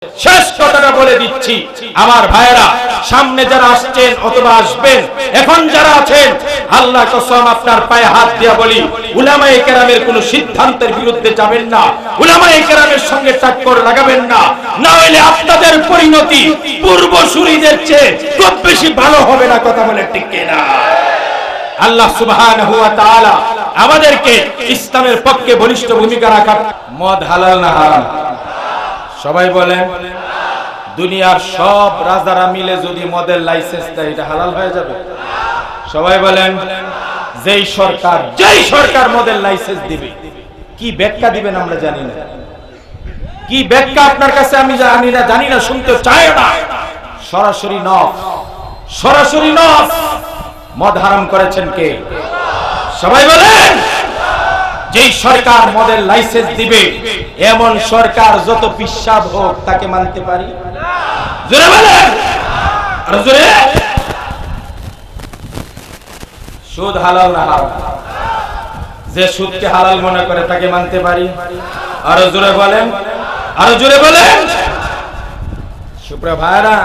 শেষ কথাটা বলে দিচ্ছি আমার ভাইরা, সামনে যারা আসছেন অথবা আসবেন, এখন যারা আছেন, আল্লাহ কসম আপনার পায়ে হাত দিয়া বলি, উলামায়ে কেরামের কোন সিদ্ধান্তের বিরুদ্ধে যাবেন না, উলামায়ে কেরামের সঙ্গে টাক্কর লাগাবেন না, না হলে আপনাদের পরিণতি পূর্বসূরীদের চেয়ে খুব বেশি ভালো হবে না। কথা বলে ঠিক কিনা? আল্লাহ সুবহানাহু ওয়া তাআলা আমাদেরকে ইসলামের পক্ষে বলিষ্ঠ ভূমিকা রাখার। মদ হালাল না হারাম? সবাই বলেন। দুনিয়ার সব রাজারা মিলে যদি মদের লাইসেন্স দেয়, এটা হালাল হয়ে যাবে? সবাই বলেন। যেই সরকার মদের লাইসেন্স দিবে, কি ব্যাখ্যা দিবেন আমরা জানি না। কি ব্যাখ্যা আপনার কাছে আমি জানি না, শুনতে চাই না। সরাসরি নফ মদ হারাম করেছেন কে? সবাই বলেন। যেই সরকার মদের লাইসেন্স দিবে, এমন সরকার যত পিশাব হোক তাকে মানতে পারি? জোরে বলেন, আর জোরে। সুদ হালাল না হারাম? যে সুদকে হালাল মনে করে তাকে মানতে পারি? আরো জোরে বলেন, আরো জোরে বলেন। সুপ্রিয় ভাইরা,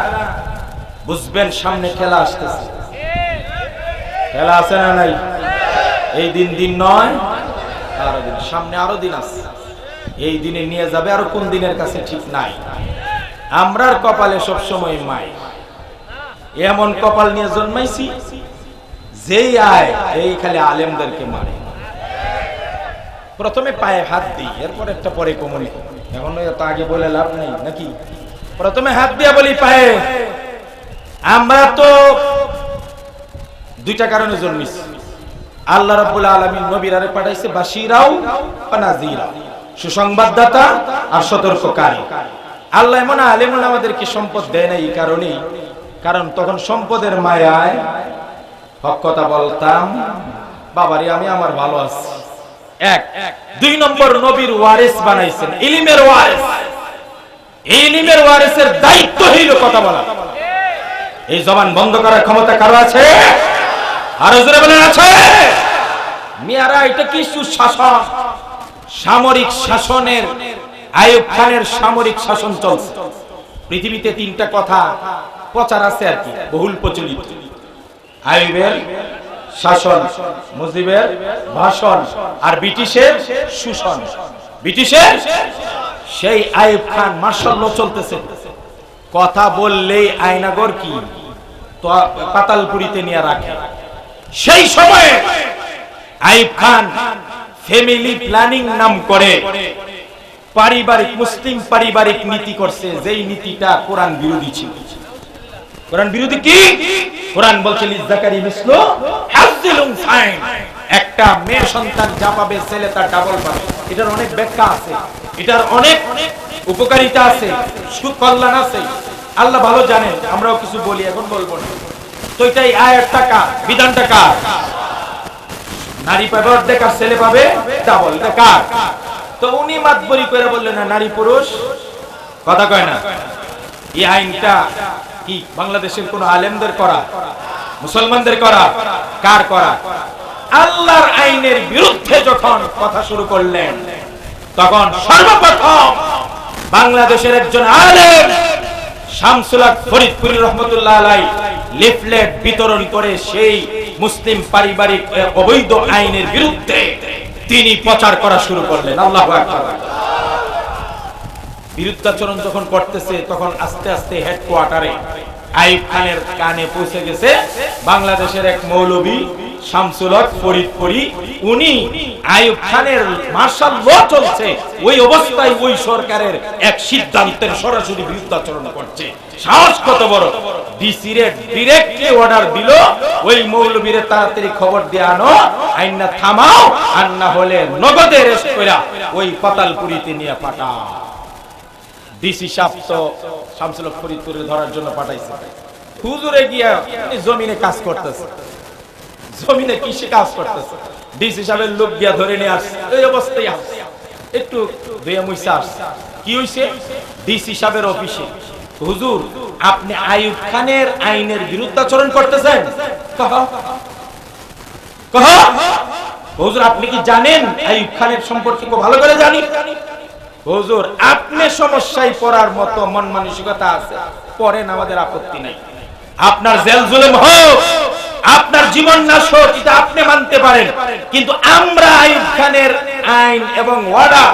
বুঝবেন সামনে খেলা আসতেছে। খেলা আছে না নাই? এই দিন নয়, আরো দিন সামনে, আরো দিন আছে। এই দিনে নিয়ে যাবে, আরো কোন দিনের কাছে ঠিক নাই। আমরার কপালে সবসময় মাই, এমন কপাল নিয়ে জন্মাইছি, যেই আয় এই খালি আলেমদেরকে মারে। প্রথমে পায়ে হাত দিই, এরপর একটা পরে কোমরে। এখন তো আগে বলে লাভ নেই নাকি? প্রথমে হাত দিয়া বলি পায়ে। আমরা তো দুইটা কারণে জন্মিছি। আল্লাহ রাব্বুল আলামিন নবীরারে পাঠাইছে বাশীরাও ওয়া নাযীরা, সুসংবাদদাতা আর সতর্ককারী। আল্লাহ এমন আলেমুল আমাদেরকে সম্পদ দেয় না এই কারণেই, কারণ তখন সম্পদের মায়ায় হক কথা বলতাম, বাবারে আমি আমার ভালো আছি। এক। দুই নম্বর, নবীর ওয়ারিস বানাইছেন, ইলমের ওয়ারিস। এই ইলমের ওয়ারিসের দায়িত্ব হইল কথা বলা। এই জবান বন্ধ করার ক্ষমতা কারো আছে? আরো জোরে বলেন আছে? মিয়ারা, এটা কি সুশাসন? সামরিক শাসনের, আইয়ুব খানের সামরিক শাসন চলছে। পৃথিবীতে তিনটা কথা প্রচার আছে আর কি, বহুল প্রচলিত। আইয়ুবের শাসন, মুজিবের ভাষণ, আর ব্রিটিশের শোষণ। ব্রিটিশের সেই আইয়ুব খান মাশাআল্লাহ চলতেছে। কথা বললেই আয়নাগর কি তো পাতালপুরিতে নিয়ে রাখে। সেই সময়ে আইয়ুব খান ফ্যামিলি প্ল্যানিং নাম করে পারিবারিক, মুসলিম পারিবারিক নীতি করছে, যেই নীতিটা কোরআন বিরোধী ছিল। কোরআন বিরোধী কি? কোরআন বলছে লিজাকারি মিসলু হাজ্জিল উনসাইন, একটা মেয়ে সন্তান যা পাবে ছেলে তার ডাবল পাবে। এটার অনেক ব্যাখ্যা আছে, এটার অনেক উপকারিতা আছে, সুখ কল্যাণ আছে। আল্লাহ ভালো জানেন, আমরাও কিছু বলি, এখন বলবো না। তো এটাই আয়াত টাকা, বিধান টাকা। নারী পাবে অর্ধেক আর ছেলে পাবে ডাবল, এটা কার? তো উনি মাতবরি করে বললেন না, নারী পুরুষ কথা কয় না। এই আইনটা কি বাংলাদেশের কোন আলেমদের করা, মুসলমানদের করা? কার করা? আল্লাহর আইনের বিরুদ্ধে যখন কথা শুরু করলেন, তখন সর্বপ্রথম বাংলাদেশের একজন আলেম শামসুল হক ফরিদপুরি রহমতুল্লাহ আলাইহি লিফলেট বিতরণ করে সেই মুসলিম পারিবারিক অবৈধ আইনের বিরুদ্ধে তিনি প্রচার করা শুরু করলেন। আল্লাহু আকবার। বিরুদ্ধাচরণ যখন করতেছে, তখন আস্তে আস্তে হেডকোয়ার্টারে আইয়ুব খানের কানে পৌঁছে গেছে বাংলাদেশের এক মৌলভী শামসুল হক ফরিদপুরি। উনি আইয়ুব খানের মাশাআল্লাহ চলছে, ওই অবস্থায় ওই সরকারের এক সিদ্ধান্তের সরাসরি বিরুদ্ধাচরণ করছে। সাহস কত বড়! ডিসি রে ডাইরেক্টলি অর্ডার দিল, ওই মৌলভীরে তাড়াতাড়ি খবর দিয়ে আনো, আইনা থামাও, আর না হলে নগদে অ্যারেস্ট কইরা ওই পাতালপুরিতে নিয়ে পাঠাও। ডিসি সাহেব তো শামসুল হক ফরিদপুরে ধরার জন্য পাঠাইছে। হুজুরে গিয়া জমিনে কাজ করতেছে, জমিনে কৃষি কাজ করতেছে। ডিসি সাহেবের লোক গিয়া ধরে নিয়ে আসছে, এই অবস্থায় আসছে, একটু ধুয়ে মুইসা আসছে। কি হইছে? ডিসি সাহেবের অফিসে, হুজুর আপনি আইয়ুব খানের আইনের বিরুদ্ধাচরণ করতেছেন। হুজুর আপনি কি জানেন? আইয়ুব খানের সম্পর্কে খুব ভালো করে জানি। হুজুর আপনি সমস্যায় পড়ার মতো মন মানসিকতা আছে, পড়েন, আমাদের আপত্তি নাই। আপনার জেল জুলুম হোক, আপনার জীবন নাশ হোক, এটা আপনি মানতে পারেন, কিন্তু আমরা আইয়ুব খানের আইন এবং অর্ডার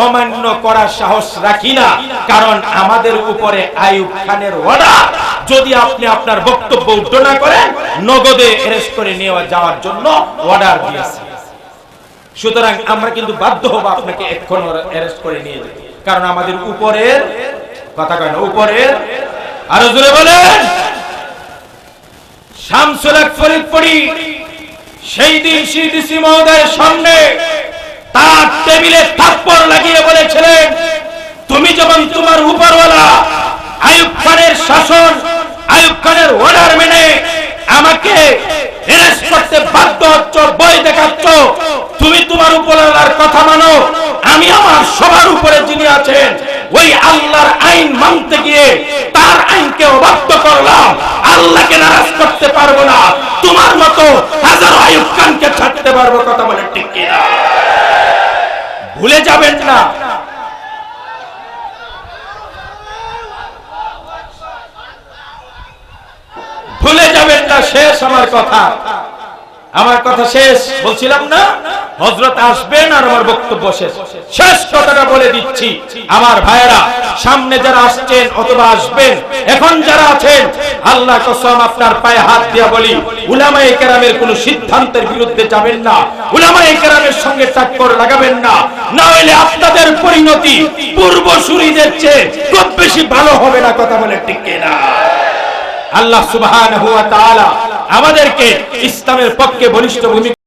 অমান্য করার সাহস রাখি না। কারণ আমাদের উপরে আইয়ুব খানের অর্ডার, যদি আপনি আপনার বক্তব্য উল্টো না করেন, নগদে অ্যারেস্ট করে নিয়ে যাওয়ার জন্য অর্ডার দিয়েছে। সুতরাং আমরা কিন্তু বাধ্য হব আপনাকে এখন অ্যারেস্ট করে নিয়ে যেতে, কারণ আমাদের উপরের কথা কয় না, উপরের। আরো জোরে বলেন। শামসুল হক ফরিদপুরি সেই দিন সিডিসি মহোদয়ের সামনে তার টেবিলে থাপ্পড় লাগিয়ে বলেছিলেন, তুমি যেমন তোমার উপরওয়ালা আইয়ুব খানের শাসন, আইয়ুব খানের অর্ডার মেনে আমাকে অ্যারেস্ট করতে বাধ্য হচ্ছ, ভয় দেখাচ্ছ, তুমি তোমার উপরওয়ালার কথা মানো, আমি আমার সবার উপরে যিনি আছেন ওই আল্লাহর আইন মানতে গিয়ে তার আইনকে অবাধ্য করলাম, আল্লাহকে নারাজ করতে পারবো না, তোমার মতো হাজারো আইয়ুব খানকে ছাড়তে পারবো। কথা বলে ঠিক কিনা? ভুলে যাবেন না, ভুলে যাবেন না। শেষ আমার কথা, আমার কথা শেষ। বলছিলাম না হযরত আসবেন আর আমার বক্তব্য শেষ। শেষ কথাটা বলে দিচ্ছি, আমার ভাইয়েরা, সামনে যারা আসছেন অথবা আসবেন, এখন যারা আছেন, আল্লাহ কসম আপনার পায়ে হাত দিয়া বলি, উলামায়ে কেরামের কোন সিদ্ধান্তের বিরুদ্ধে যাবেন না, উলামায়ে কেরামের সঙ্গে টাক্কর লাগাবেন না, না হলে আপনাদের পরিণতি পূর্বসূরীদের চেয়ে খুব বেশি ভালো হবে না। কথা বলে ঠিক কিনা? আল্লাহ সুবহানাহু ওয়া তাআলা আমাদেরকে ইসলামের পক্ষে বলিষ্ঠ ভূমিকা